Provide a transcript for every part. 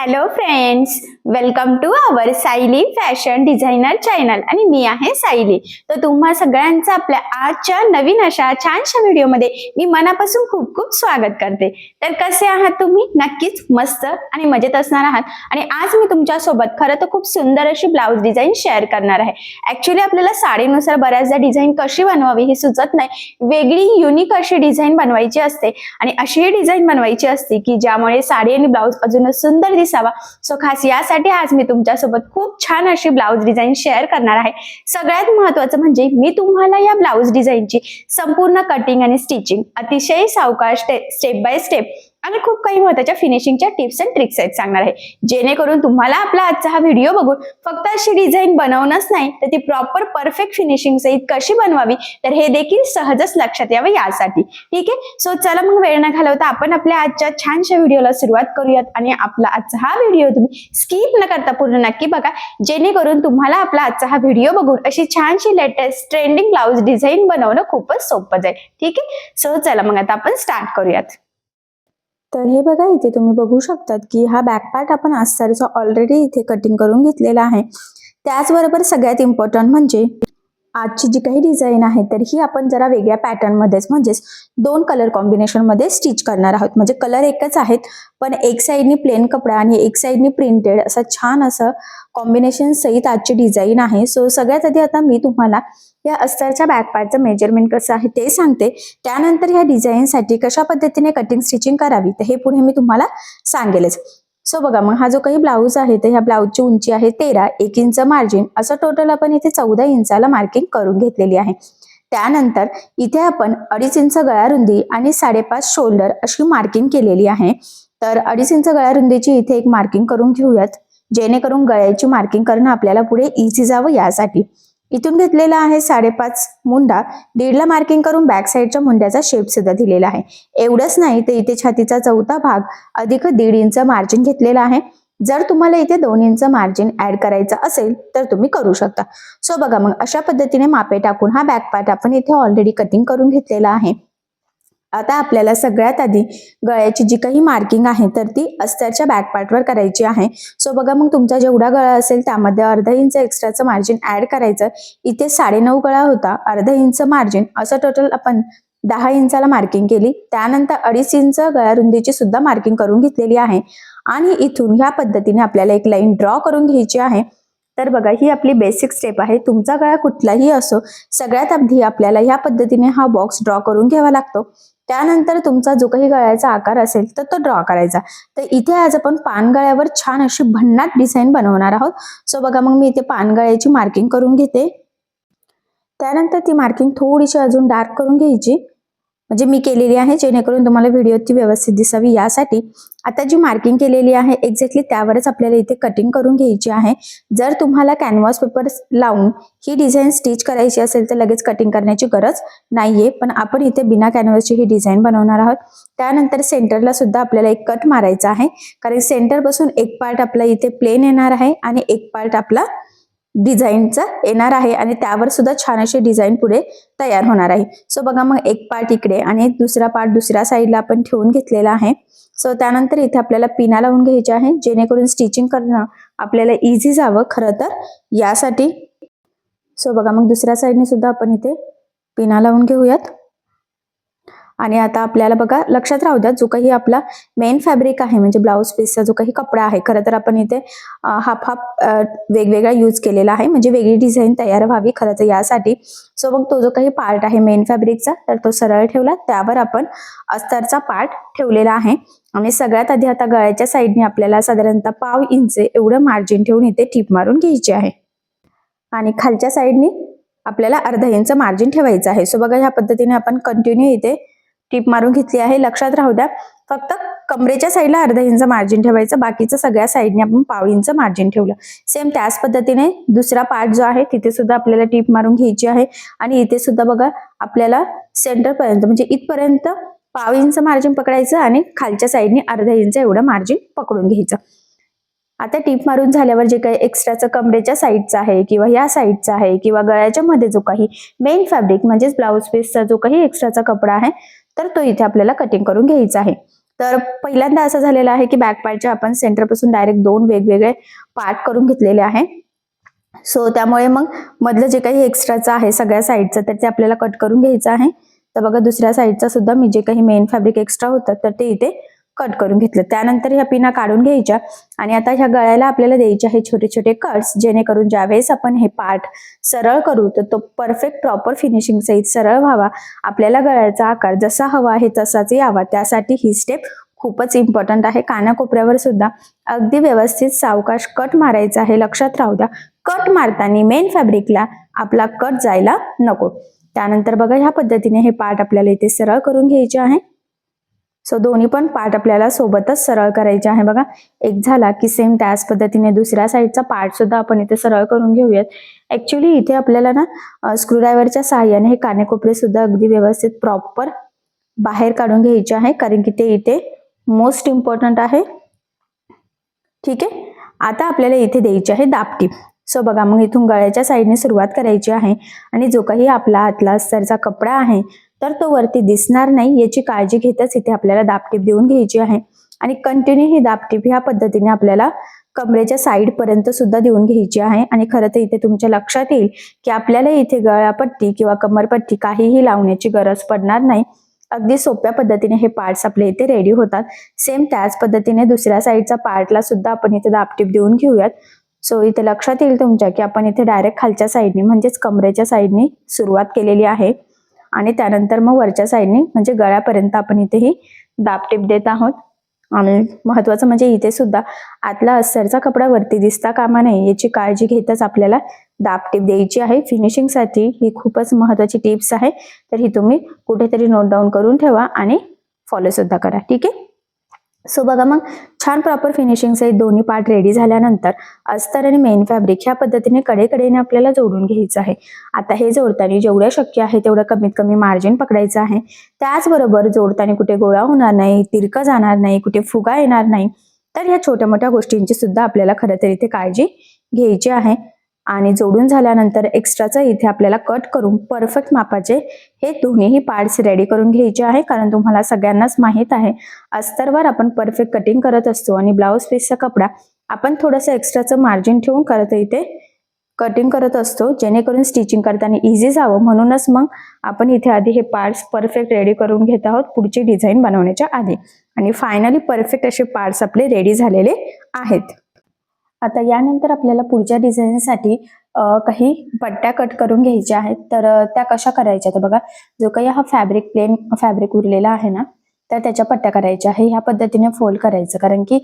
Hello friends, welcome to our Sayali fashion designer channel आणि मी आहे सायली. तर तुम्हा सगळ्यांचं आपल्या आजच्या नवीन अशा छानशा व्हिडिओमध्ये मी मनापासून खूप खूप स्वागत करते. तर कसे आहात तुम्ही? नक्कीच मस्त आणि मजेत असणार आहात. आणि आज मी तुमच्या सोबत खरं तर खूप सुंदर अशी ब्लाउज डिझाईन शेअर करणार आहे. ऍक्च्युली आपल्याला साडीनुसार बऱ्याचदा डिझाईन कशी बनवावी हे सुचत नाही. वेगळी युनिक अशी डिझाईन बनवायची असते आणि अशी डिझाईन बनवायची असते की ज्यामुळे साडी आणि ब्लाउज अजूनच सुंदर दिसावा. सो खास यासाठी आज मी तुमच्यासोबत खूप छान अशी ब्लाउज डिझाईन शेअर करणार आहे. सगळ्यात महत्त्वाचं म्हणजे मी तुम्हाला या ब्लाउज डिझाईनची संपूर्ण कटिंग आणि स्टिचिंग अतिशय सावकाश स्टेप बाय स्टेप आणि खूप काही महत्त्वाच्या फिनिशिंगच्या टिप्स अँड ट्रिक्स आहेत सांगणार आहे, जेणेकरून तुम्हाला आपला आजचा हा व्हिडिओ बघून फक्त अशी डिझाईन बनवणंच नाही तर ती प्रॉपर परफेक्ट फिनिशिंग सहित कशी बनवावी तर हे देखील सहजच लक्षात यावं यासाठी. ठीक आहे, सो चला मग वेळ न घालवता आपण आपल्या आजच्या छानशा व्हिडिओला सुरुवात करूयात. आणि आपला आजचा हा व्हिडिओ तुम्ही स्किप न करता पूर्ण नक्की बघा, जेणेकरून तुम्हाला आपला आजचा हा व्हिडिओ बघून अशी छानशी लेटेस्ट ट्रेंडिंग ब्लाउज डिझाईन बनवणं खूपच सोपं जाईल. ठीक आहे, सो चला मग आता आपण स्टार्ट करूयात. तर हे बघा, इथे तुम्ही बघू शकतात की हा बॅक पार्ट आपण अस्तरचा ऑलरेडी इथे कटिंग करून घेतलेला आहे. त्याचबरोबर सगळ्यात इम्पॉर्टंट म्हणजे आजची जी काही डिझाईन आहे तर ही आपण जरा वेगळ्या पॅटर्न मध्येच म्हणजेच दोन कलर कॉम्बिनेशन मध्ये स्टिच करणार आहोत. म्हणजे कलर एकच आहेत पण एक साइडनी प्लेन कपडा आणि एक साइडनी प्रिंटेड असं छान असं कॉम्बिनेशन सहित आजची डिझाईन आहे. सो सगळ्यात आधी आता मी तुम्हाला या अस्तरच्या बॅक पार्टचं मेजरमेंट कसं आहे ते सांगते. त्यानंतर ह्या डिझाईनसाठी कशा पद्धतीने कटिंग स्टिचिंग करावी तर हे पुढे मी तुम्हाला सांगेलच. सो बघा, मग हा जो काही ब्लाऊज आहे तर ह्या ब्लाऊजची उंची आहे 13, 1 इंच मार्जिन असं टोटल आपण इथे 14 इंचाला मार्किंग करून घेतलेली आहे. त्यानंतर इथे आपण 2.5 इंच गळा रुंदी आणि 5.5 शोल्डर अशी मार्किंग केलेली आहे. तर 2.5 इंच गळा रुंदीची इथे एक मार्किंग करून घेऊयात, जेणेकरून गळ्याची मार्किंग करणं आपल्याला पुढे इझी जावं यासाठी. इथून घेतलेला आहे 5.5 मुंडा, 1.5ला मार्किंग करून बॅक साईडच्या मुंड्याचा शेप सुद्धा दिलेला आहे. एवढंच नाही तर इथे छातीचा चौथा भाग अधिक 1.5 इंच मार्जिन घेतलेला आहे. जर तुम्हाला इथे 2 इंच मार्जिन ऍड करायचं असेल तर तुम्ही करू शकता. सो बघा, मग अशा पद्धतीने मापे टाकून हा बॅक पार्ट आपण इथे ऑलरेडी कटिंग करून घेतलेला आहे. आता आपल्याला सगळ्यात आधी गळ्याची जी काही मार्किंग आहे तर ती अस्तरच्या बॅक पार्टवर करायची आहे. सो बघा, मग तुमचा जेवढा गळा असेल त्यामध्ये अर्धा इंच एक्स्ट्राचं मार्जिन ऍड करायचं. इथे 9.5 गळा होता, अर्धा इंच मार्जिन असं टोटल आपण 10 इंचाला मार्किंग केली. त्यानंतर 2.5 इंच गळा रुंदीची सुद्धा मार्किंग करून घेतलेली आहे. आणि इथून ह्या पद्धतीने आपल्याला एक लाईन ड्रॉ करून घ्यायची आहे. तर बघा, ही आपली बेसिक स्टेप आहे. तुमचा गळा कुठलाही असो, सगळ्यात आधी आपल्याला ह्या पद्धतीने हा बॉक्स ड्रॉ करून घ्यावा लागतो. त्यानंतर तुमचा जो काही गळ्याचा आकार असेल तर तो ड्रॉ करायचा. तर इथे आज आपण पानगळ्यावर छान अशी भन्नाट डिझाईन बनवणार आहोत. सो बघा, मग मी इथे पानगळ्याची मार्किंग करून घेते. त्यानंतर ती मार्किंग थोडीशी अजून डार्क करून घ्यायची, म्हणजे मी केलेली आहे, जेणेकरून तुम्हाला व्हिडिओ ती व्यवस्थित दिसावी यासाठी. आता जी मार्किंग केलेली आहे एक्झॅक्टली त्यावरच आपल्याला इथे कटिंग करून घ्यायची आहे. जर तुम्हाला कॅनव्हास पेपर लावून ही डिझाईन स्टिच करायची असेल तर लगेच कटिंग करण्याची गरज नाहीये, पण आपण इथे बिना कॅनव्हासची ही डिझाईन बनवणार आहोत. त्यानंतर सेंटरला सुद्धा आपल्याला एक कट मारायचा आहे, कारण सेंटर पासून एक पार्ट आपला इथे प्लेन येणार आहे आणि एक पार्ट आपला डिझाईनचा येणार आहे आणि त्यावर सुद्धा छान अशी डिझाईन पुढे तयार होणार आहे. सो बघा, मग एक पार्ट इकडे आणि दुसरा पार्ट दुसऱ्या साईडला आपण ठेवून घेतलेला आहे. सो त्यानंतर इथे आपल्याला पिना लावून घ्यायचे आहे, जेणेकरून स्टिचिंग करणं आपल्याला इझी जावं खरं तर यासाठी. सो बघा, मग दुसऱ्या साईडने सुद्धा आपण इथे पिना लावून घेऊयात. आणि आता आपल्याला बघा लक्षात राहू द्या, जो काही आपला मेन फॅब्रिक आहे म्हणजे ब्लाऊज पीसचा जो काही कपडा आहे, खरं तर आपण इथे हाफ वेगवेगळा यूज केलेला आहे, म्हणजे वेगळी डिझाईन तयार व्हावी खरं तर यासाठी. सो मग तो जो काही पार्ट आहे मेन फॅब्रिकचा तर तो सरळ ठेवला, त्यावर आपण अस्तरचा पार्ट ठेवलेला आहे. आणि सगळ्यात आधी आता गळ्याच्या साईडने आपल्याला साधारणतः 1/2 इंच एवढं मार्जिन ठेवून इथे टीप मारून घ्यायची आहे आणि खालच्या साईडने आपल्याला अर्धा इंच मार्जिन ठेवायचं आहे. सो बघा, ह्या पद्धतीने आपण कंटिन्यू इथे टीप मारून घेतली आहे. लक्षात राहू द्या, फक्त कमरेच्या साईडला अर्धा इंच मार्जिन ठेवायचं, बाकीचं सगळ्या साईडने आपण 1/2 इंच मार्जिन ठेवलं. सेम त्याच पद्धतीने दुसरा पार्ट जो आहे तिथे सुद्धा आपल्याला टीप मारून घ्यायची आहे. आणि इथे सुद्धा बघा आपल्याला सेंटर पर्यंत म्हणजे इथपर्यंत 1/2 इंच मार्जिन पकडायचं आणि खालच्या साईडने अर्धा इंच एवढं मार्जिन पकडून घ्यायचं. आता टीप मारून झाल्यावर जे काही एक्स्ट्राचं कमरेच्या साईडचं आहे किंवा या साईडचं आहे किंवा गळ्याच्या मध्ये जो काही मेन फॅब्रिक म्हणजेच ब्लाऊज पीसचा जो काही एक्स्ट्राचा कपडा आहे तर तो इथे आपल्याला कटिंग करून घ्यायचा आहे. तर पहिल्यांदा असं झालेलं आहे की बॅक पार्टच्या आपण सेंटरपासून डायरेक्ट 2 वेगवेगळे पार्ट करून घेतलेले आहे. सो त्यामुळे मग मधलं जे काही एक्स्ट्राचं आहे सगळ्या साईडचं तर ते आपल्याला कट करून घ्यायचं आहे. तर बघा दुसऱ्या साईडचा सुद्धा मी जे काही मेन फॅब्रिक एक्स्ट्रा होतं तर ते इथे कट करून घेतलं. त्यानंतर ह्या पिना काढून घ्यायच्या आणि आता ह्या गळ्याला आपल्याला द्यायचे आहे छोटे छोटे कट्स, जेणेकरून ज्यावेळेस आपण हे पार्ट सरळ करू तर तो परफेक्ट प्रॉपर फिनिशिंग सहित सरळ व्हावा. आपल्याला गळ्याचा आकार जसा हवा आहे तसाच यावा, त्यासाठी ही स्टेप खूपच इम्पॉर्टंट आहे. कानाकोपऱ्यावर सुद्धा अगदी व्यवस्थित सावकाश कट मारायचा आहे. लक्षात राहू द्या, कट मारताना मेन फॅब्रिकला आपला कट जायला नको. त्यानंतर बघा ह्या पद्धतीने हे पार्ट आपल्याला इथे सरळ करून घ्यायचे आहे. सो दोन्ही पण पार्ट आपल्याला सोबतच सरळ करायचे आहे. बघा एक झाला की सेम त्याच पद्धतीने दुसऱ्या साईडचा पार्ट सुद्धा आपण इथे सरळ करून घेऊयात. ऍक्च्युली इथे आपल्याला ना स्क्रूड्रायव्हरच्या सहाय्याने हे कानेकोपरे सुद्धा अगदी व्यवस्थित प्रॉपर बाहेर काढून घ्यायचे आहे, कारण की ते इथे मोस्ट इम्पॉर्टंट आहे. ठीक आहे, आता आपल्याला इथे द्यायची आहे दाबटीप. सो बघा मग इथून गळ्याच्या साईडने सुरुवात करायची आहे आणि जो काही आपला आतला अस्तरचा कपडा आहे तर तो वरती दिसणार नाही याची काळजी घेतच इथे आपल्याला दाबटीप देऊन घ्यायची आहे. आणि कंटिन्यू ही दाबटीप ह्या पद्धतीने आपल्याला कमरेच्या साईड पर्यंत सुद्धा देऊन घ्यायची आहे. आणि खरं तर इथे तुमच्या लक्षात येईल की आपल्याला इथे गळापट्टी किंवा कमरपट्टी काहीही लावण्याची गरज पडणार नाही. अगदी सोप्या पद्धतीने हे पार्ट्स आपले इथे रेडी होतात. सेम त्याच पद्धतीने दुसऱ्या साईडचा पार्टला सुद्धा आपण इथे दाबटीप देऊन घेऊयात. सो इथे लक्षात येईल तुमच्या की आपण इथे डायरेक्ट खालच्या साईडने म्हणजेच कमरेच्या साईडने सुरुवात केलेली आहे आणि त्यानंतर मग वरच्या साईडने म्हणजे गळ्यापर्यंत आपण इथे ही दाबटीप देत आहोत. आणि महत्वाचं म्हणजे इथे सुद्धा आतला अस्तरचा कपडा वरती दिसता कामा नये याची काळजी घेतच आपल्याला दाबटीप द्यायची आहे. फिनिशिंगसाठी ही खूपच महत्वाची टिप्स आहे, तर ही तुम्ही कुठेतरी नोट डाऊन करून ठेवा आणि फॉलो सुद्धा करा. ठीक आहे. सो बघा मग छान प्रॉपर फिनिशिंग सहित दोन्ही पार्ट रेडी झाल्यानंतर अस्तर आणि मेन फॅब्रिक ह्या पद्धतीने कडेकडेने आपल्याला जोडून घ्यायचं आहे. आता हे जोडताना जेवढं शक्य आहे तेवढं कमीत कमी मार्जिन पकडायचं आहे. त्याचबरोबर जोडताना कुठे गोळा होणार नाही, तिरकं जाणार नाही, कुठे फुगा येणार नाही. तर या छोट्या मोठ्या गोष्टींची सुद्धा आपल्याला खरं तर इथे काळजी घ्यायची आहे. आणि जोडून झाल्यानंतर एक्स्ट्राचा इथे आपल्याला कट करून परफेक्ट मापाचे हे दोन्हीही पार्ट्स रेडी करून घ्यायचे आहे. कारण तुम्हाला सगळ्यांनाच माहित आहे अस्तरवर आपण परफेक्ट कटिंग करत असतो आणि ब्लाउज पीसचा कपडा आपण थोडंसं एक्स्ट्राचं मार्जिन ठेवून करत इथे कटिंग करत असतो, जेणेकरून स्टिचिंग करताना इझी जावं. म्हणूनच मग आपण इथे आधी हे पार्ट्स परफेक्ट रेडी करून घेत आहोत पुढची डिझाईन बनवण्याच्या आधी. आणि फायनली परफेक्ट असे पार्ट्स आपले रेडी झालेले आहेत. आता यानंतर आपल्याला पुढच्या डिझाईनसाठी काही पट्ट्या कट करून घ्यायच्या आहेत. तर त्या कशा करायच्या तर बघा, जो काही हा प्लेन फॅब्रिक उरलेला आहे ना तर त्याच्या पट्ट्या करायच्या आहे. ह्या पद्धतीने फोल्ड करायचं, कारण की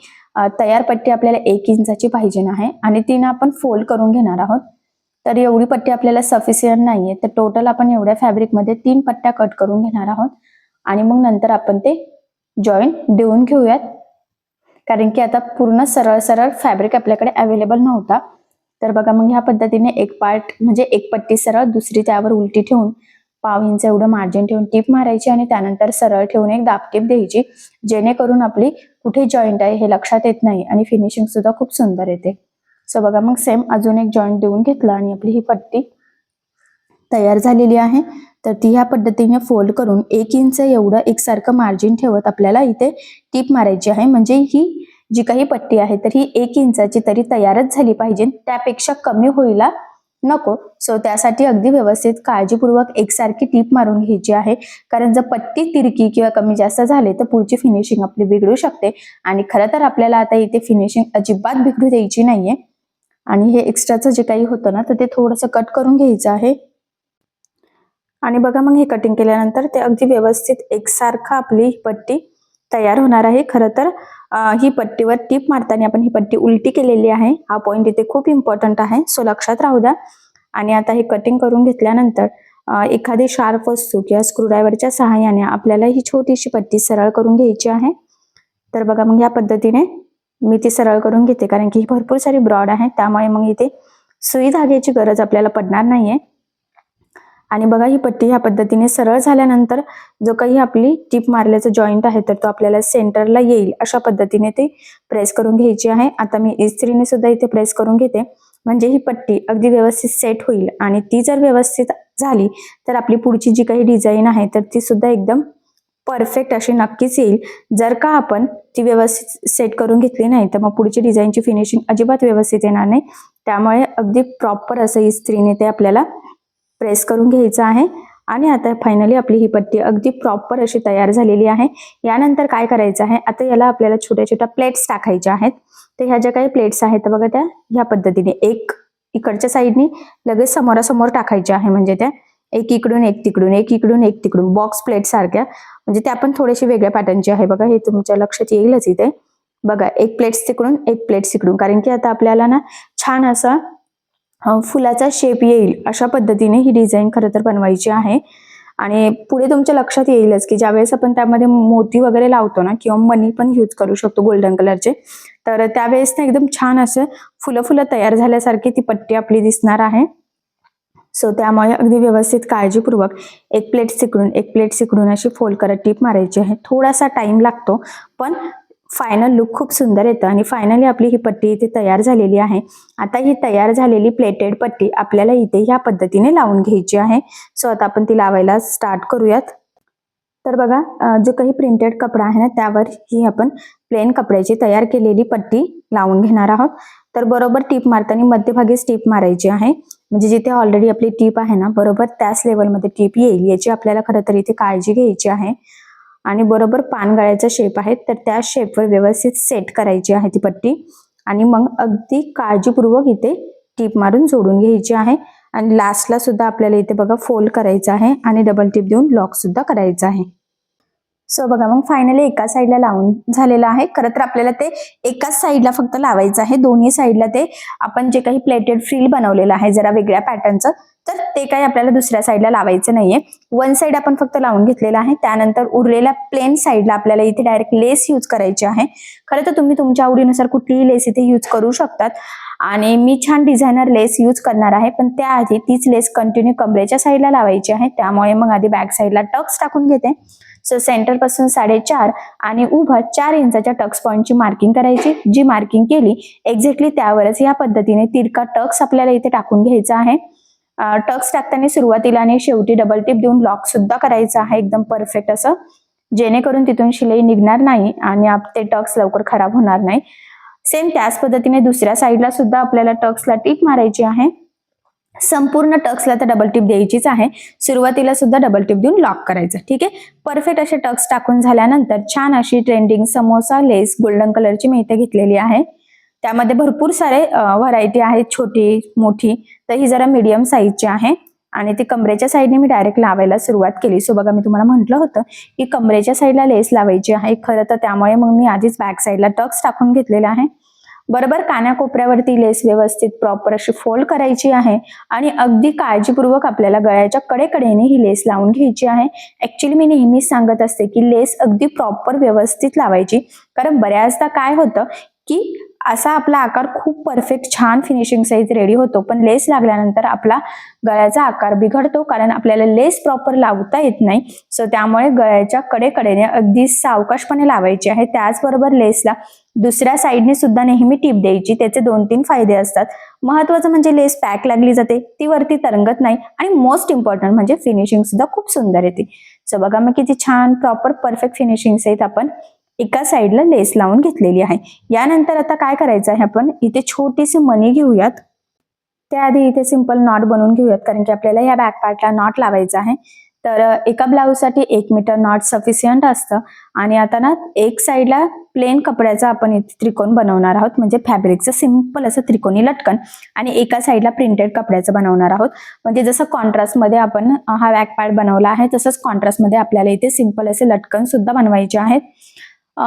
तयार पट्टी आपल्याला 1 इंचाची पाहिजे आहे आणि तिनं आपण फोल्ड करून घेणार आहोत. तर एवढी पट्टी आपल्याला सफिशियंट नाहीये, तर टोटल आपण एवढ्या फॅब्रिकमध्ये 3 पट्ट्या कट करून घेणार आहोत. आणि मग नंतर आपण ते जॉईंट देऊन घेऊयात, कारण की आता पूर्ण सरळ सरळ फॅब्रिक आपल्याकडे अवेलेबल नव्हता. तर बघा मग ह्या पद्धतीने एक पार्ट म्हणजे एक पट्टी सरळ, दुसरी त्यावर उलटी ठेवून 1/2 इंच एवढं मार्जिन ठेवून टीप मारायची आणि त्यानंतर सरळ ठेवून एक दाबटीप द्यायची, जेणेकरून आपली कुठे जॉईंट आहे हे लक्षात येत नाही आणि फिनिशिंग सुद्धा खूप सुंदर येते. सो बघा मग सेम अजून एक जॉईंट देऊन घेतला आणि आपली ही पट्टी तयार झालेली आहे. तर ती ह्या पद्धतीने फोल्ड करून 1 इंच एवढं एकसारखं मार्जिन ठेवत आपल्याला इथे टीप मारायची आहे. म्हणजे ही जी काही पट्टी आहे तर ही 1 इंचाची तरी तयारच झाली पाहिजे, त्यापेक्षा कमी होईला नको. सो त्यासाठी अगदी व्यवस्थित काळजीपूर्वक एकसारखी टीप मारून घ्यायची आहे, कारण जर पट्टी तिरकी किंवा कमी जास्त झाले तर पुढची फिनिशिंग आपली बिघडू शकते. आणि खरं तर आपल्याला आता इथे फिनिशिंग अजिबात बिघडू द्यायची नाहीये. आणि हे एक्स्ट्राचं जे काही होतं ना तर ते थोडंसं कट करून घ्यायचं आहे. आणि बघा मग हे कटिंग केल्यानंतर ते अगदी व्यवस्थित एकसारखं आपली पट्टी तयार होणार आहे. खरं तर ही पट्टीवर टीप मारताना आपण ही पट्टी उलटी केलेली आहे, हा पॉइंट इथे खूप इम्पॉर्टंट आहे, सो लक्षात राहू द्या. आणि आता हे कटिंग करून घेतल्यानंतर एखादी शार्प वस्तू किंवा स्क्रूड्रायव्हरच्या सहाय्याने आपल्याला ही छोटीशी पट्टी सरळ करून घ्यायची आहे. तर बघा मग या पद्धतीने मी ती सरळ करून घेते, कारण की ही भरपूर सारी ब्रॉड आहे, त्यामुळे मग इथे सुई धाग्याची गरज आपल्याला पडणार नाहीये. आणि बघा ही पट्टी ह्या पद्धतीने सरळ झाल्यानंतर जो काही आपली टीप मारल्याचा जॉईंट आहे तर तो आपल्याला सेंटरला येईल अशा पद्धतीने ती प्रेस करून घ्यायची आहे. आता मी इस्त्रीने सुद्धा इथे प्रेस करून घेते, म्हणजे ही पट्टी अगदी व्यवस्थित सेट होईल. आणि ती जर व्यवस्थित झाली तर आपली पुढची जी काही डिझाईन आहे तर ती सुद्धा एकदम परफेक्ट अशी नक्कीच येईल. जर का आपण ती व्यवस्थित सेट करून घेतली नाही तर मग पुढची डिझाईनची फिनिशिंग अजिबात व्यवस्थित येणार नाही. त्यामुळे अगदी प्रॉपर असं इस्त्रीने ते आपल्याला प्रेस करून घ्यायचं आहे. आणि आता फायनली आपली ही पट्टी अगदी प्रॉपर अशी तयार झालेली आहे. यानंतर काय करायचं आहे, आता याला आपल्याला छोट्या छोट्या प्लेट्स टाकायच्या आहेत. तर ह्या ज्या काही प्लेट्स आहेत बघा, त्या ह्या पद्धतीने एक इकडच्या साईडनी लगेच समोरासमोर टाकायच्या आहे. म्हणजे त्या एक इकडून एक तिकडून, एक इकडून एक तिकडून, बॉक्स प्लेट सारख्या. म्हणजे त्या पण थोडेसे वेगळ्या पॅटर्नचे आहे बघा. हे तुमच्या लक्षात येईलच इथे बघा, एक प्लेट्स तिकडून एक प्लेट्स इकडून. कारण की आता आपल्याला ना छान असा फुलाचा शेप येईल अशा पद्धतीने ही डिझाईन खरं तर बनवायची आहे. आणि पुढे तुमच्या लक्षात येईलच की ज्यावेळेस आपण त्यामध्ये मोती वगैरे लावतो ना, किंवा मनी पण यूज करू शकतो गोल्डन कलरचे, तर त्यावेळेस ना एकदम छान असं फुलं फुलं तयार झाल्यासारखी ती पट्टी आपली दिसणार आहे. सो त्यामुळे अगदी व्यवस्थित काळजीपूर्वक एक प्लेट सिकडून एक प्लेट सिकडून अशी फोल्ड करत टीप मारायची आहे. थोडासा टाइम लागतो, पण फायनल लुक खूप सुंदर येतं. आणि फायनली आपली ही पट्टी इथे तयार झालेली आहे. आता ही तयार झालेली प्लेटेड पट्टी आपल्याला इथे ह्या पद्धतीने लावून घ्यायची आहे. सो आता आपण ती लावायला स्टार्ट करूयात. तर बघा, जो काही प्रिंटेड कपडा आहे ना, त्यावर ही आपण प्लेन कपड्याची तयार केलेली पट्टी लावून घेणार आहोत. तर बरोबर टीप मारताना मध्यभागीच टीप मारायची आहे. म्हणजे जिथे ऑलरेडी आपली टीप आहे ना, बरोबर त्याच लेवलमध्ये टीप येईल याची आपल्याला खरं तर इथे काळजी घ्यायची आहे. आणि बरोबर पानगळ्याचा शेप आहे, तर त्या शेपवर व्यवस्थित सेट करायची आहे ती पट्टी. आणि मग अगदी काळजीपूर्वक इथे टीप मारून जोडून घ्यायची आहे. आणि लास्टला सुद्धा आपल्याला इथे बघा फोल्ड करायचं आहे आणि डबल टिप देऊन लॉक सुद्धा करायचं आहे. सो बघा, मग फायनली एका साईडला लावून झालेलं आहे. खरं तर आपल्याला ते एकाच साईडला फक्त लावायचं आहे. दोन्ही साईडला ते आपण जे काही प्लेटेड फ्रिल बनवलेलं आहे जरा वेगळ्या पॅटर्नचं, तर ते काही आपल्याला दुसऱ्या साईडला लावायचं नाहीये. वन साईड आपण फक्त लावून घेतलेलं आहे. त्यानंतर उरलेल्या प्लेन साईडला आपल्याला इथे डायरेक्ट लेस यूज करायची आहे. खरं तर तुम्ही तुमच्या आवडीनुसार कुठलीही लेस इथे यूज करू शकतात. आणि मी छान डिझायनर लेस यूज करणार आहे, पण त्याआधी तीच लेस कंटिन्यू कमरेच्या साईडला लावायची आहे. त्यामुळे मग आधी बॅक साईडला टक्स टाकून घेते. सो सेंटर पासून 4.5 आणि उभं 4 इंचाच्या टक्स पॉईंटची मार्किंग करायची. जी मार्किंग केली एक्झॅक्टली त्यावरच या पद्धतीने तिरका टक्स आपल्याला इथे टाकून घ्यायचा आहे. टक्स टाकताना सुरुवातीला आणि शेवटी डबल टिप देऊन लॉक सुद्धा करायचं आहे एकदम परफेक्ट असं, जेणेकरून तिथून शिलाई निघणार नाही आणि ते टक्स लवकर खराब होणार नाही. सेम त्याच पद्धतीने दुसऱ्या साईडला सुद्धा आपल्याला टक्सला टिप मारायची आहे. संपूर्ण टक्सला तर डबल टिप द्यायचीच आहे. सुरुवातीला सुद्धा डबल टिप देऊन लॉक करायचं. ठीक आहे, परफेक्ट असे टक्स टाकून झाल्यानंतर छान अशी ट्रेंडिंग समोसा लेस गोल्डन कलरची मी इथे घेतलेली आहे. त्यामध्ये भरपूर सारे व्हरायटी आहेत, छोटी मोठी. तर ही जरा मीडियम साईजची आहे. आणि ती कमरेच्या साईडने मी डायरेक्ट लावायला सुरुवात केली. सो बघा, मी तुम्हाला म्हटलं होतं की कमरेच्या साईडला लेस लावायची आहे खरं तर, त्यामुळे मग मी आधीच बॅक साईडला टक्स टाकून घेतलेला आहे. बरोबर कानाकोपऱ्यावरती लेस व्यवस्थित प्रॉपर अशी फोल्ड करायची आहे. आणि अगदी काळजीपूर्वक आपल्याला गळ्याच्या कडेकडेने ही लेस लावून घ्यायची आहे. ऍक्च्युली मी नेहमीच सांगत असते की लेस अगदी प्रॉपर व्यवस्थित लावायची. कारण बऱ्याचदा काय होतं की असा आपला आकार खूप परफेक्ट छान फिनिशिंग साईज रेडी होतो, पण लेस लागल्यानंतर आपला गळ्याचा आकार बिघडतो, कारण आपल्याला लेस प्रॉपर लावता येत नाही. सो त्यामुळे गळ्याच्या कडेकडेने अगदी सावकाशपणे लावायची आहे. त्याचबरोबर लेसला दुसऱ्या साईडने सुद्धा नेहमी टीप द्यायची. त्याचे 2-3 फायदे असतात. महत्वाचं म्हणजे लेस पॅक लागली जाते, ती वरती तरंगत नाही, आणि मोस्ट इम्पॉर्टंट म्हणजे फिनिशिंग सुद्धा खूप सुंदर येते. सो बघा, मग किती छान प्रॉपर परफेक्ट फिनिशिंग सहित आपण एका साईडला लेस लावून घेतलेली आहे. यानंतर आता काय करायचं आहे, आपण इथे छोटीशी मणी घेऊयात. त्याआधी इथे सिंपल नॉट बनवून घेऊयात, कारण की आपल्याला या बॅक पार्टला नॉट लावायचं आहे. तर एका ब्लाऊजसाठी 1 मीटर नॉट सफिशियंट असतं. आणि आता ना एक साईडला प्लेन कपड्याचा आपण इथे त्रिकोण बनवणार आहोत, म्हणजे फॅब्रिकचं सिंपल असं त्रिकोणी लटकन, आणि एका साईडला प्रिंटेड कपड्याचं बनवणार आहोत. म्हणजे जसं कॉन्ट्रास्टमध्ये आपण हा बॅक पार्ट बनवला आहे, तसंच कॉन्ट्रास्टमध्ये आपल्याला इथे सिंपल असे लटकन सुद्धा बनवायचे आहेत.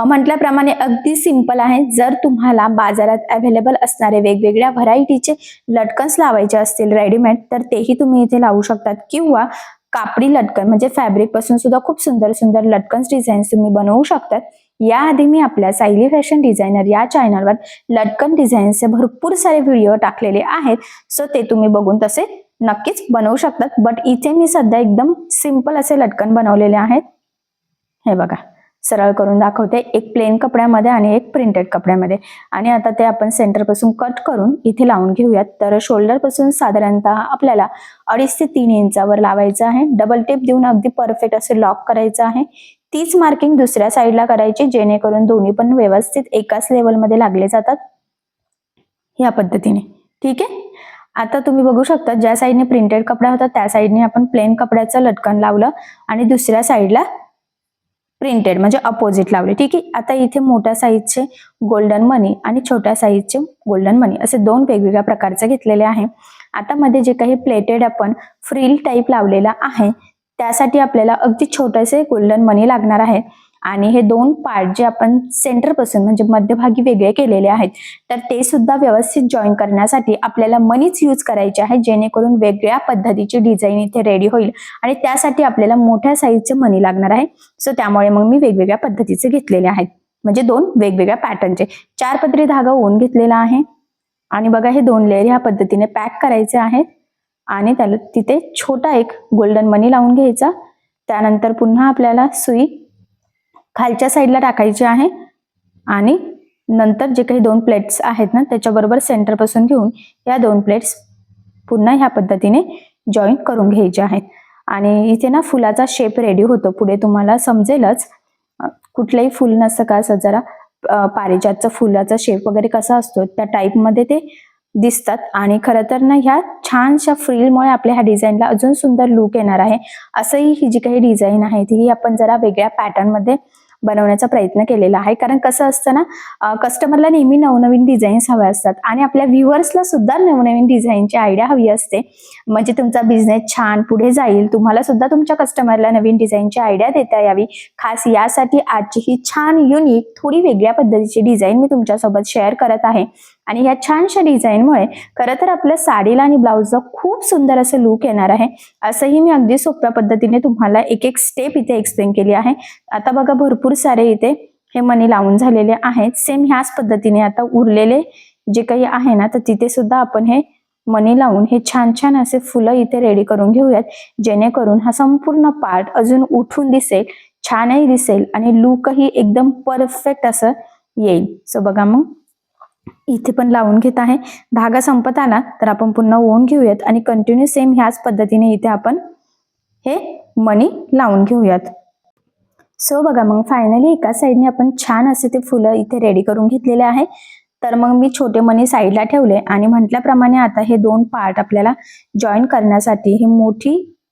म्हटल्याप्रमाणे अगदी सिंपल आहे. जर तुम्हाला बाजारात अवेलेबल असणारे वेगवेगळ्या व्हरायटीचे लटकन्स लावायचे असतील रेडीमेड, तर तेही तुम्ही इथे लावू शकतात. किंवा कापडी लटकन म्हणजे फॅब्रिक पासून सुद्धा खूप सुंदर सुंदर लटकन्स डिझाईन्स तुम्ही बनवू शकतात. याआधी मी आपल्या सायली फॅशन डिझायनर या चॅनलवर लटकन डिझाईन्सचे भरपूर सारे व्हिडिओ टाकलेले आहेत. सो ते तुम्ही बघून तसे नक्कीच बनवू शकतात. बट इथे मी सध्या एकदम सिंपल असे लटकन बनवलेले आहेत. हे बघा, सरळ करून दाखवते, एक प्लेन कपड्यामध्ये आणि एक प्रिंटेड कपड्यामध्ये. आणि आता ते आपण सेंटर पासून कट करून इथे लावून घेऊयात. तर शोल्डर पासून साधारणतः आपल्याला 2.5 ते 3 इंचावर लावायचं आहे. डबल टेप देऊन अगदी परफेक्ट असे लॉक करायचं आहे. तीच मार्किंग दुसऱ्या साईडला करायची, जेणेकरून दोन्ही पण व्यवस्थित एकाच लेवलमध्ये लागले जातात या पद्धतीने. ठीक आहे. आता तुम्ही बघू शकता ज्या साईडने प्रिंटेड कपडा होता त्या साईडने आपण प्लेन कपड्याचं लटकन लावलं आणि दुसऱ्या साईडला प्रिंटेड म्हणजे अपोजिट लावले. ठीक आहे. आता इथे मोठ्या साईजचे गोल्डन मनी आणि छोट्या साईजचे गोल्डन मनी असे दोन वेगवेगळ्या प्रकारचे घेतलेले आहे. आता मध्ये जे काही प्लेटेड आपण फ्रिल टाईप लावलेला आहे त्यासाठी आपल्याला अगदी छोटेसे गोल्डन मनी लागणार आहे. आणि हे दोन पार्ट जे आपण सेंटर पासून म्हणजे मध्यभागी वेगळे केलेले आहेत तर ते सुद्धा व्यवस्थित जॉईन करण्यासाठी आपल्याला मनीच यूज करायचे आहे, जेणेकरून वेगळ्या पद्धतीची डिझाईन इथे रेडी होईल आणि त्यासाठी आपल्याला मोठ्या साईजचे मनी लागणार आहे. सो त्यामुळे मग मी वेगवेगळ्या पद्धतीचे घेतलेले आहेत, म्हणजे दोन वेगवेगळ्या पॅटर्नचे. 4 पदरी धागा ओवून घेतलेला आहे आणि बघा हे 2 लेअर ह्या पद्धतीने पॅक करायचे आहेत आणि त्याला तिथे छोटा एक गोल्डन मनी लावून घ्यायचा. त्यानंतर पुन्हा आपल्याला सुई खालच्या साईडला टाकायची आहे आणि नंतर जे काही 2 प्लेट्स आहेत ना त्याच्याबरोबर सेंटर पासून घेऊन या 2 प्लेट्स पुन्हा ह्या पद्धतीने जॉईन करून घ्यायचे आहेत. आणि इथे ना फुलाचा शेप रेडी होतो, पुढे तुम्हाला समजेलच. कुठलंही फुल नसतं का असं जरा पारिजातचं फुलाचा शेप वगैरे कसा असतो त्या टाईपमध्ये ते दिसतात. आणि खरं तर ना ह्या छानशा फ्रिलमुळे आपल्या ह्या डिझाईनला अजून सुंदर लुक येणार आहे. असंही ही जी काही डिझाईन आहे ती आपण जरा वेगळ्या पॅटर्नमध्ये बनवण्याचा प्रयत्न केलेला आहे. कारण कसं असतं ना कस्टमरला नेहमी नवनवीन डिझाईन्स हव्या असतात आणि आपल्या व्ह्युअर्सला सुद्धा नवनवीन डिझाईनची आयडिया हवी असते, म्हणजे तुमचा बिझनेस छान पुढे जाईल, तुम्हाला सुद्धा तुमच्या कस्टमरला नवीन डिझाईनची आयडिया देता यावी. खास यासाठी आजची ही छान युनिक थोडी वेगळ्या पद्धतीची डिझाईन मी तुमच्यासोबत शेअर करत आहे. आणि ह्या छानशा डिझाईनमुळे खरं तर आपल्या साडीला आणि ब्लाउजला खूप सुंदर असं लुक येणार आहे. असंही मी अगदी सोप्या पद्धतीने तुम्हाला एक एक स्टेप इथे एक्सप्लेन केली आहे. आता बघा भरपूर सारे इथे हे मनी लावून झालेले आहेत. सेम ह्याच पद्धतीने आता उरलेले जे काही आहे ना तर तिथे सुद्धा आपण हे मनी लावून हे छान छान असे फुलं इथे रेडी करून घेऊयात, जेणेकरून हा संपूर्ण पार्ट अजून उठून दिसेल, छानही दिसेल आणि लुकही एकदम परफेक्ट असं येईल. सो बघा मग इथे पण लावून घेत आहे. धागा संपत आला तर आपण पुन्हा ओवून घेऊयात आणि कंटिन्यू सेम ह्याच पद्धतीने इथे आपण हे मनी लावून घेऊयात. सो बघा मग फायनली एका साईडने आपण छान असे ते फुलं इथे रेडी करून घेतलेले आहे. तर मग मी छोटे मनी साईडला ठेवले आणि म्हटल्याप्रमाणे आता हे 2 पार्ट आपल्याला जॉईन करण्यासाठी हे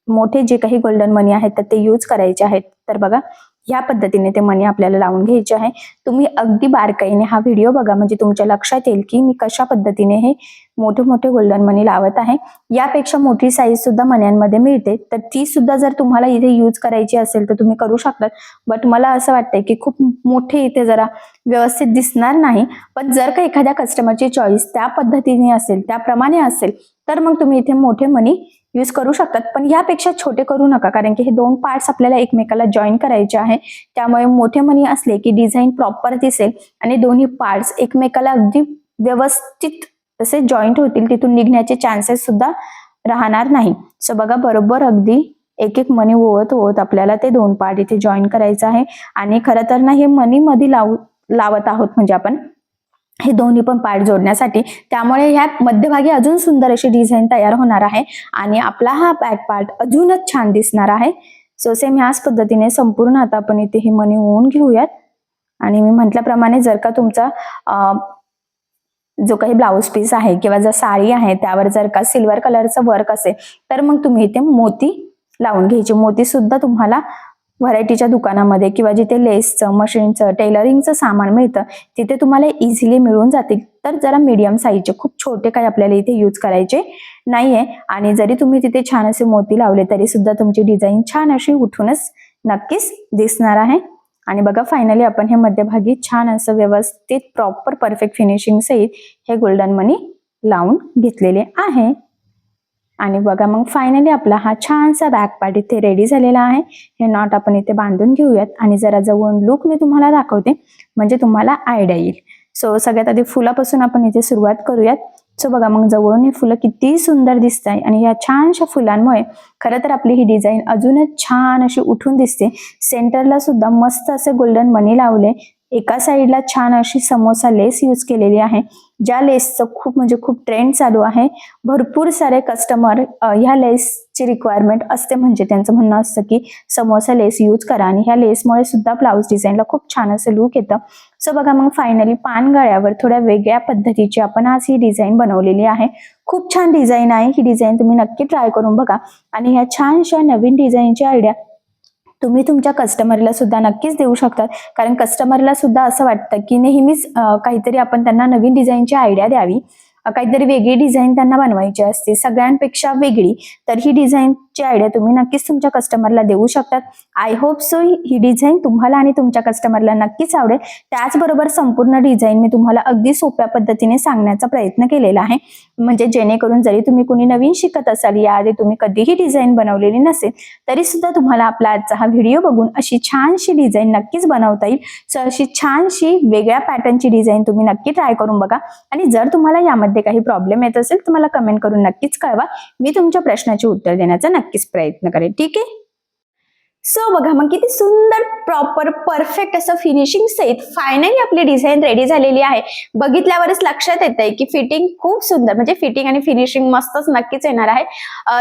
मोठे जे काही गोल्डन मनी आहेत तर ते यूज करायचे आहेत. तर बघा ह्या पद्धतीने ते मनी आपल्याला लावून घ्यायचे आहे. तुम्ही अगदी बारकाईने हा व्हिडिओ बघा, म्हणजे तुमच्या लक्षात येईल की मी कशा पद्धतीने हे मोठे मोठे गोल्डन मनी लावत आहे. यापेक्षा मोठी साईज सुद्धा मण्यांमध्ये मिळते, तर ती सुद्धा जर तुम्हाला इथे यूज करायची असेल तर तुम्ही करू शकता. बट मला असं वाटतंय की खूप मोठे इथे जरा व्यवस्थित दिसणार नाही. पण जर का एखाद्या कस्टमरची चॉईस त्या पद्धतीने असेल, त्याप्रमाणे असेल तर मग तुम्ही इथे मोठे मनी यूज करू शकतात. पण यापेक्षा छोटे करू नका, कारण की हे 2 पार्ट्स आपल्याला एकमेकाला जॉईन करायचे आहे. त्यामुळे मोठे मनी असले की डिझाईन प्रॉपर दिसेल आणि दोन्ही पार्ट्स एकमेकाला अगदी व्यवस्थित तसे जॉईंट होतील, तिथून निघण्याचे चान्सेस सुद्धा राहणार नाही. सो बघा बरोबर अगदी एक एक मनी ओवत आपल्याला ते 2 पार्ट इथे जॉईन करायचं आहे. आणि खरं तर ना हे मनी मध्ये लावत आहोत म्हणजे आपण हे दोन्ही पण पार्ट जोडण्यासाठी, त्यामुळे ह्या मध्यभागी अजून सुंदर अशी डिझाईन तयार होणार आहे आणि आपला हा बॅक पार्ट अजूनच छान दिसणार आहे. सो सेम ह्याच पद्धतीने संपूर्ण आता आपण इथे हे मनी ओवून घेऊयात. आणि मी म्हटल्याप्रमाणे जर का तुमचा जो काही ब्लाउज पीस आहे किंवा जर साडी आहे त्यावर जर का सिल्वर कलरचं वर्क असेल तर मग तुम्ही इथे मोती लावून घ्यायचे. मोती सुद्धा तुम्हाला व्हरायटीच्या दुकानामध्ये किंवा जिथे लेसचं, मशीनचं, टेलरिंगचं सामान मिळतं तिथे तुम्हाला इझिली मिळून जातील. तर जरा मीडियम साईजचे, खूप छोटे काही आपल्याला इथे यूज करायचे नाहीये. आणि जरी तुम्ही तिथे छान असे मोती लावले तरी सुद्धा तुमची डिझाईन छान अशी उठूनच नक्कीच दिसणार आहे. आणि बघा फायनली आपण हे मध्यभागी छान असं व्यवस्थित प्रॉपर परफेक्ट फिनिशिंग सहित हे गोल्डन मनी लावून घेतलेले आहे. आणि बघा मग फायनली आपला हा छानसा बॅक पार्ट इथे रेडी झालेला आहे. हे नॉट आपण इथे बांधून घेऊयात आणि जरा जवळून लुक मी तुम्हाला दाखवते म्हणजे तुम्हाला आयडिया येईल. सो सगळ्यात आधी फुलापासून आपण इथे सुरुवात करूयात. सो बघा मग जवळून हे फुलं किती सुंदर दिसत आहे आणि या छानशा फुलांमुळे खरं तर आपली ही डिझाईन अजूनच छान अशी उठून दिसते. सेंटरला सुद्धा मस्त असे गोल्डन मनी लावले एका साईडला छान अशी समोसा लेस यूज केलेली आहे, ज्या लेसचं खूप म्हणजे खूप ट्रेंड चालू आहे. भरपूर सारे कस्टमर ह्या लेसची रिक्वायरमेंट असते, म्हणजे त्यांचं म्हणणं असतं की समोसा लेस यूज करा आणि ह्या लेसमुळे सुद्धा ब्लाऊज डिझाईनला खूप छान असं लुक येतं. सो बघा मग फायनली पान गळ्यावर थोड्या वेगळ्या पद्धतीची आपण आज ही डिझाईन बनवलेली आहे. खूप छान डिझाईन आहे ही डिझाईन, तुम्ही नक्की ट्राय करून बघा आणि ह्या छानशा नवीन डिझाईनची आयडिया तुम्ही तुमच्या कस्टमरला सुद्धा नक्कीच देऊ शकतात, कारण कस्टमरला सुद्धा असं वाटतं की नेहमीच काहीतरी आपण त्यांना नवीन डिझाईनची आयडिया द्यावी, काहीतरी वेगळी डिझाईन त्यांना बनवायची असते सगळ्यांपेक्षा वेगळी. तर ही डिझाईनची आयडिया तुम्ही नक्कीच तुमच्या कस्टमरला देऊ शकतात. I hope so he design तुम्हाला आणि तुमच्या कस्टमरला नक्कीच आवडेल. त्याचबरोबर संपूर्ण डिझाईन मी तुम्हाला अगदी सोप्या पद्धतीने सांगण्याचा प्रयत्न केलेला आहे, म्हणजे जेणेकरून जरी तुम्ही कुणी नवीन शिकत असाल, याआधी तुम्ही कधीही डिझाईन बनवलेली नसेल, तरी सुद्धा तुम्हाला आपला आजचा हा व्हिडिओ बघून अशी छानशी डिझाईन नक्कीच बनवता येईल. सो अशी छानशी वेगळ्या पॅटर्नची डिझाईन तुम्ही नक्की ट्राय करून बघा आणि जर तुम्हाला यामध्ये काही प्रॉब्लेम येत असेल तर मला कमेंट करून नक्कीच कळवा. मी तुमच्या प्रश्नाचे उत्तर देण्याचा नक्कीच प्रयत्न करेन. ठीक आहे. सो बघा मग किती सुंदर प्रॉपर परफेक्ट असं फिनिशिंग सहित फायनली आपली डिझाईन रेडी झालेली आहे. बघितल्यावरच लक्षात येत आहे की फिटिंग खूप सुंदर, म्हणजे फिटिंग आणि फिनिशिंग मस्तच नक्कीच येणार आहे.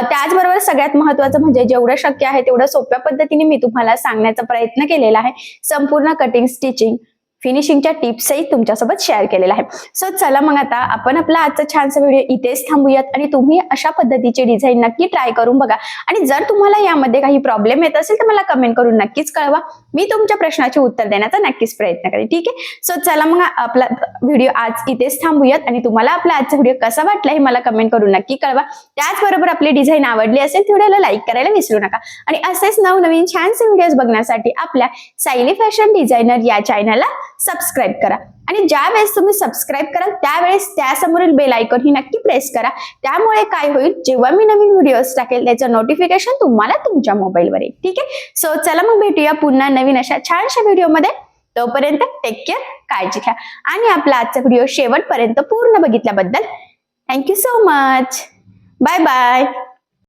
त्याचबरोबर सगळ्यात महत्त्वाचं म्हणजे जेवढं शक्य आहे तेवढं सोप्या पद्धतीने मी तुम्हाला सांगण्याचा प्रयत्न केलेला आहे. संपूर्ण कटिंग, स्टिचिंग, फिनिशिंगच्या टिप्सही तुमच्यासोबत शेअर केलेला आहे. सो चला मग आता आपण आपला आजचा छानसा व्हिडिओ इथेच थांबूयात आणि तुम्ही अशा पद्धतीचे डिझाईन नक्की ट्राय करून बघा आणि जर तुम्हाला यामध्ये काही प्रॉब्लेम येत असेल तर मला कमेंट करून नक्कीच कळवा. मी तुमच्या प्रश्नाचे उत्तर देण्याचा नक्कीच प्रयत्न करेन. ठीक आहे. सो चला मग आपला व्हिडिओ आज इथेच थांबूयात आणि तुम्हाला आपला आजचा व्हिडिओ कसा वाटला हे मला कमेंट करून नक्की कळवा. त्याचबरोबर आपली डिझाईन आवडली असेल तर व्हिडिओला लाईक करायला विसरू नका आणि असेच नवनवीन छानसे व्हिडिओज बघण्यासाठी आपल्या सायली फॅशन डिझायनर या चॅनलला सबस्क्राईब करा आणि ज्या वेळेस तुम्ही सबस्क्राईब कराल त्यावेळेस त्यासमोरील बेल आयकॉन ही नक्की प्रेस करा. त्यामुळे काय होईल, जेव्हा मी नवीन व्हिडिओज टाकेल त्याचं नोटिफिकेशन तुम्हाला तुमच्या मोबाईलवर येईल. ठीक आहे. सो चला मग भेटूया पुन्हा नवीन अशा छानशा व्हिडिओमध्ये. तोपर्यंत टेक केअर, काळजी घ्या आणि आपला आजचा व्हिडिओ शेवटपर्यंत पूर्ण बघितल्याबद्दल thank you so much. Bye bye.